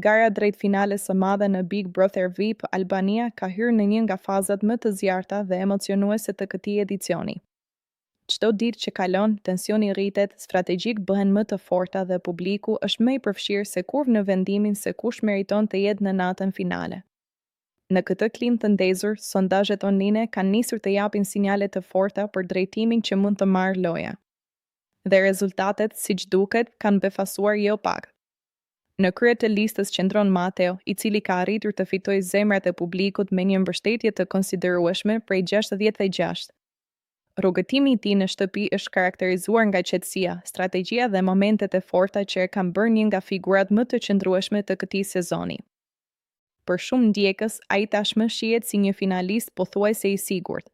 gara drejt finales së madhe në Big Brother VIP, Albania ka hyrë në një nga fazat më të zjarrta dhe emocionuese të këtij edicioni. Çdo ditë që kalon, tensioni rritet, strategjik bëhen më të forta dhe publiku është më i përfshirë se kur në vendimin se kush meriton të jetë në natën finale. Në këtë klim të ndezur, sondazhet online kanë nisur të japin sinjale të forta për drejtimin që mund të marrë loja. Dhe rezultatet, siç duket, kanë befasuar jo pak. Në krye të listës qëndron Mateo, i cili ka arritur të fitojë zemrat e publikut me një mbështetje të konsiderueshme prej 66. Rrugëtimi i tij në shtëpi është karakterizuar nga qetësia, strategjia dhe momentet e forta që e kanë bërë një nga figurat më të qëndrueshme të këtij sezoni. Për shumë ndjekës, ai tashmë shihet si një finalist pothuajse i sigurt.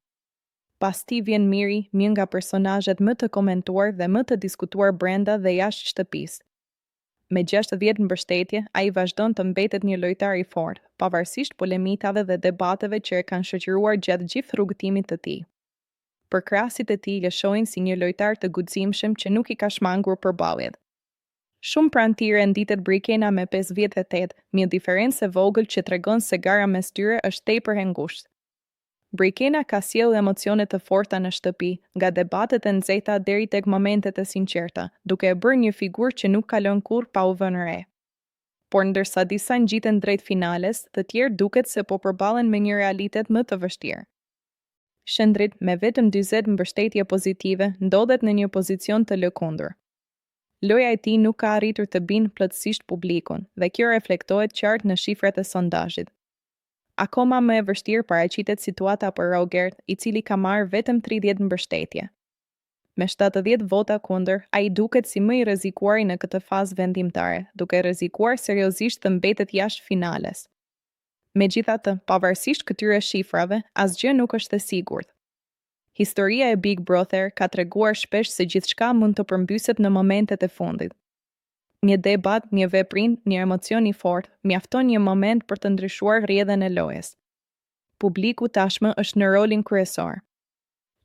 Pas tij vjen Miri, një nga personazhet më të komentuar dhe më të diskutuar brenda dhe jashtë shtëpisë. Me 60 mbështetje, ai vazhdon të mbetet një lojtar i fortë, pavarësisht polemikave dhe debateve që e kanë shoqëruar gjatë gjithë rrugëtimit të tij. Përkrahasit e tij lëshojnë si një lojtar të guximshëm që nuk i ka shmangur përballjet. Shumë pranëtire nditet Brikena me 58, një diferencë e vogël që tregon se gara mes tyre është tepër e ngushtë. Brikena ka sjellë emocione të forta në shtëpi, nga debatet e nxehta deri tek momentet e sinqerta, duke e bërë një figurë që nuk kalon kurrë pa u vënë re. Por ndërsa disa ngjiten drejt finales, të tjerë duket se po përballen me një realitet më të vështirë. Shëndrit, me vetëm 40 mbështetje pozitive, ndodhet në një pozicion të lëkundur. Loja e tij nuk ka arritur të bindë plotësisht publikun, dhe kjo reflektohet qartë në shifrat e sondazhit. Akoma më e vështirë paraqitet situata për Rogert, i cili ka marrë vetëm 30 mbështetje. Me 70 vota kundër, ai duket si më i rrezikuari në këtë fazë vendimtare, duke rrezikuar seriozisht të mbetet jashtë finales. Megjithatë, pavarësisht këtyre shifrave, asgjë nuk është e sigurt. Historia e Big Brother ka treguar shpesh se gjithçka mund të përmbyset në momentet e fundit. Një debat, një veprim, një emocion i fortë, mjafton një moment për të ndryshuar rrjedhën e lojës. Publiku tashmë është në rolin kryesor.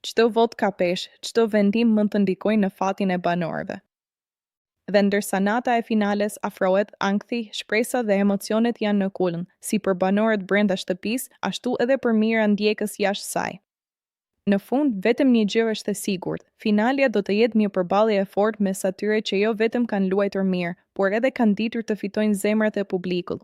Çdo vot ka peshë, çdo vendim mund të ndikojë në fatin e banorëve. Dhe ndërsa nata e finales afrohet, ankthi, shpresa dhe emocionet janë në kulm, si për banorët brenda shtëpisë, ashtu edhe për mira ndjekës jashtë saj. Në fund, vetëm një gjë është e sigurt, finalja do të jetë një përballje e fortë mes atyre që jo vetëm kanë luajtur mirë, por edhe kanë ditur të fitojnë zemrat e publikut.